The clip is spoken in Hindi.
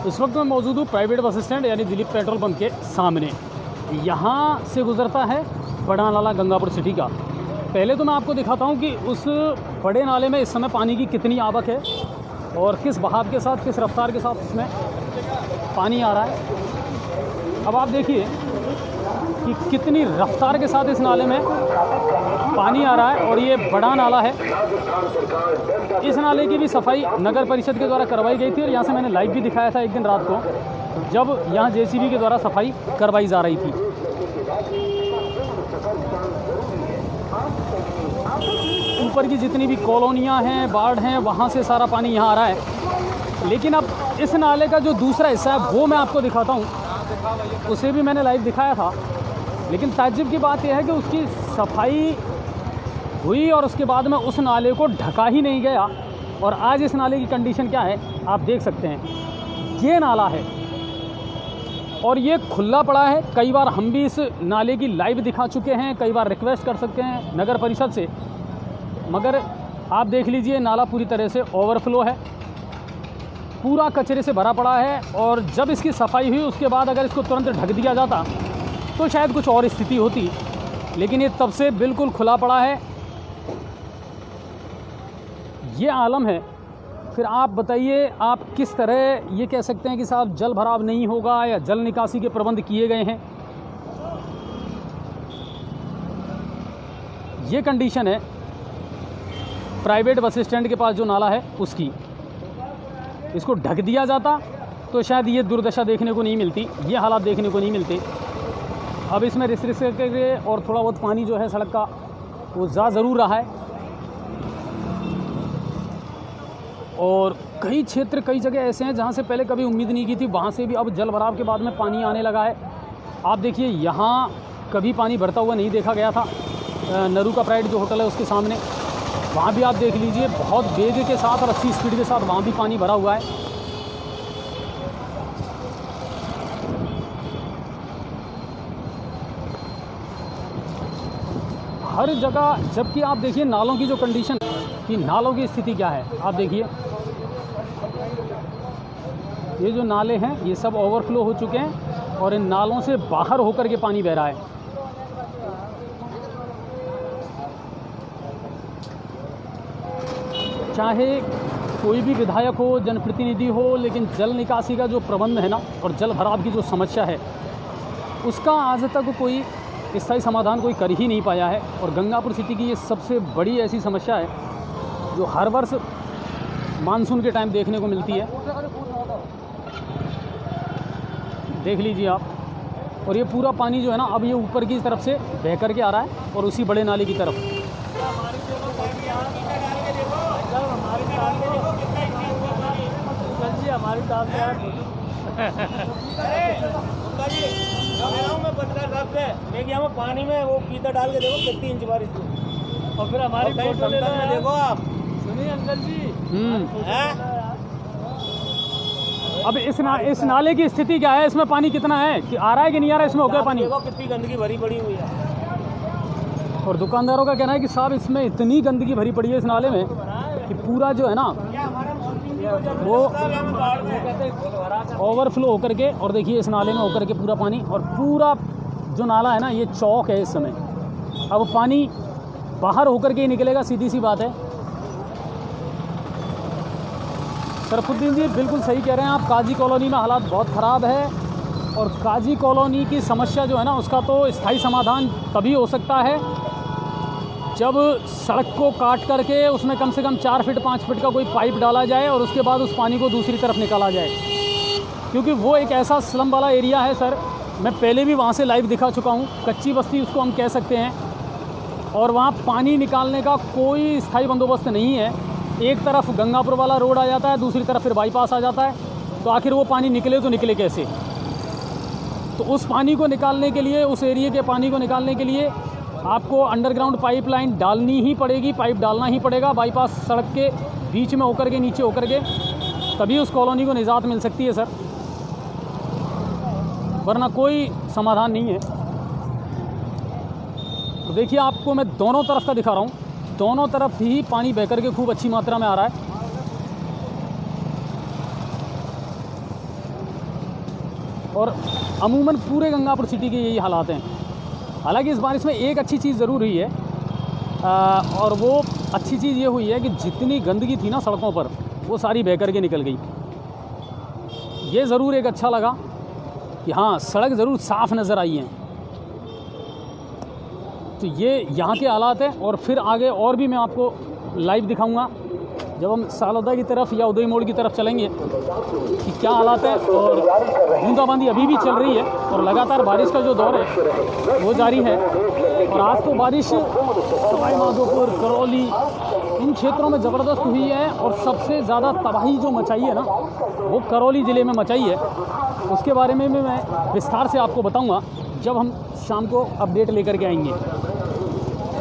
इस वक्त मैं मौजूद हूँ प्राइवेट बस स्टैंड यानी दिलीप पेट्रोल पंप के सामने। यहाँ से गुज़रता है बड़ा नाला गंगापुर सिटी का। पहले तो मैं आपको दिखाता हूँ कि उस बड़े नाले में इस समय पानी की कितनी आवक है और किस बहाव के साथ, किस रफ्तार के साथ इसमें पानी आ रहा है। अब आप देखिए कि कितनी रफ्तार के साथ इस नाले में पानी आ रहा है और ये बड़ा नाला है। इस नाले की भी सफाई नगर परिषद के द्वारा करवाई गई थी और यहाँ से मैंने लाइव भी दिखाया था एक दिन रात को, जब यहाँ जेसीबी के द्वारा सफाई करवाई जा रही थी। ऊपर की जितनी भी कॉलोनियाँ हैं, बाढ़ हैं, वहाँ से सारा पानी यहाँ आ रहा है। लेकिन अब इस नाले का जो दूसरा हिस्सा है वो मैं आपको दिखाता हूँ। उसे भी मैंने लाइव दिखाया था, लेकिन ताज्जुब की बात यह है कि उसकी सफाई हुई और उसके बाद में उस नाले को ढका ही नहीं गया। और आज इस नाले की कंडीशन क्या है आप देख सकते हैं। ये नाला है और ये खुला पड़ा है। कई बार हम भी इस नाले की लाइव दिखा चुके हैं, कई बार रिक्वेस्ट कर सकते हैं नगर परिषद से, मगर आप देख लीजिए नाला पूरी तरह से ओवरफ्लो है, पूरा कचरे से भरा पड़ा है। और जब इसकी सफाई हुई उसके बाद अगर इसको तुरंत ढक दिया जाता तो शायद कुछ और स्थिति होती, लेकिन ये तब से बिल्कुल खुला पड़ा है। ये आलम है। फिर आप बताइए, आप किस तरह ये कह सकते हैं कि साहब जल भराव नहीं होगा या जल निकासी के प्रबंध किए गए हैं। ये कंडीशन है प्राइवेट बस स्टैंड के पास जो नाला है उसकी। इसको ढक दिया जाता तो शायद ये दुर्दशा देखने को नहीं मिलती, ये हालात देखने को नहीं मिलते। अब इसमें रिस करके और थोड़ा बहुत पानी जो है सड़क का वो जा ज़रूर रहा है। और कई क्षेत्र, कई जगह ऐसे हैं जहाँ से पहले कभी उम्मीद नहीं की थी, वहाँ से भी अब जल भराव के बाद में पानी आने लगा है। आप देखिए यहाँ कभी पानी भरता हुआ नहीं देखा गया था। नरू का प्राइड जो होटल है उसके सामने, वहाँ भी आप देख लीजिए बहुत वेग के साथ और 80 स्पीड के साथ वहाँ भी पानी भरा हुआ है। हर जगह, जबकि आप देखिए नालों की जो कंडीशन, कि नालों की स्थिति क्या है आप देखिए। ये जो नाले हैं ये सब ओवरफ्लो हो चुके हैं और इन नालों से बाहर होकर के पानी बह रहा है। चाहे कोई भी विधायक हो, जनप्रतिनिधि हो, लेकिन जल निकासी का जो प्रबंध है ना और जल भराव की जो समस्या है उसका आज तक कोई स्थायी समाधान कोई कर ही नहीं पाया है। और गंगापुर सिटी की ये सबसे बड़ी ऐसी समस्या है जो हर वर्ष मानसून के टाइम देखने को मिलती है। देख लीजिए आप। और ये पूरा पानी जो है ना अब ये ऊपर की तरफ से बह कर के आ रहा है और उसी बड़े नाले की तरफ। मैं पानी में वो पीता डाल के देखो कितनी इंच बारिश हुई और फिर हमारी में देखो आप। सुनिए अंकल जी, अब इस नाले की स्थिति क्या है, इसमें पानी कितना है, कि आ रहा है कि नहीं आ रहा है, इसमें हो गया पानी। देखो कितनी गंदगी भरी पड़ी हुई है। और दुकानदारों का कहना है कि साहब इसमें इतनी गंदगी भरी पड़ी है इस नाले में कि पूरा जो है ना वो ओवरफ्लो होकर के, और देखिए इस नाले में होकर के पूरा पानी, और पूरा जो नाला है ना ये चौक है इस समय। अब पानी बाहर होकर के ही निकलेगा, सीधी सी बात है। सरफुद्दीन जी बिल्कुल सही कह रहे हैं आप। काजी कॉलोनी में हालात बहुत ख़राब है और काजी कॉलोनी की समस्या जो है ना उसका तो स्थायी समाधान तभी हो सकता है जब सड़क को काट करके उसमें कम से कम 4 फीट 5 फीट का कोई पाइप डाला जाए और उसके बाद उस पानी को दूसरी तरफ निकाला जाए, क्योंकि वो एक ऐसा स्लम वाला एरिया है सर। मैं पहले भी वहाँ से लाइव दिखा चुका हूँ, कच्ची बस्ती उसको हम कह सकते हैं। और वहाँ पानी निकालने का कोई स्थायी बंदोबस्त नहीं है। एक तरफ गंगापुर वाला रोड आ जाता है, दूसरी तरफ फिर बाईपास आ जाता है, तो आखिर वो पानी निकले तो निकले कैसे। तो उस पानी को निकालने के लिए, उस एरिया के पानी को निकालने के लिए आपको अंडरग्राउंड पाइपलाइन डालनी ही पड़ेगी, पाइप डालना ही पड़ेगा बाईपास सड़क के बीच में होकर के, नीचे होकर के, तभी उस कॉलोनी को निजात मिल सकती है सर, वरना कोई समाधान नहीं है। तो देखिए आपको मैं दोनों तरफ का दिखा रहा हूँ, दोनों तरफ ही पानी बह कर के खूब अच्छी मात्रा में आ रहा है। और अमूमन पूरे गंगापुर सिटी के यही हालात हैं। हालांकि इस बारिश में एक अच्छी चीज़ ज़रूर हुई है, और वो अच्छी चीज़ ये हुई है कि जितनी गंदगी थी ना सड़कों पर वो सारी बह कर के निकल गई। ये ज़रूर एक अच्छा लगा कि हाँ, सड़क ज़रूर साफ़ नज़र आई हैं। तो ये यहाँ के हालात हैं, और फिर आगे और भी मैं आपको लाइव दिखाऊंगा जब हम सालोदा की तरफ या उदय मोड़ की तरफ चलेंगे कि क्या हालात है। और बूंदाबांदी अभी भी चल रही है और लगातार बारिश का जो दौर है वो जारी है। और आज तो बारिश सवाई माधोपुर, करौली, इन क्षेत्रों में ज़बरदस्त हुई है, और सबसे ज़्यादा तबाही जो मचाई है ना वो करौली ज़िले में मचाई है। उसके बारे में मैं विस्तार से आपको बताऊंगा जब हम शाम को अपडेट लेकर के आएंगे।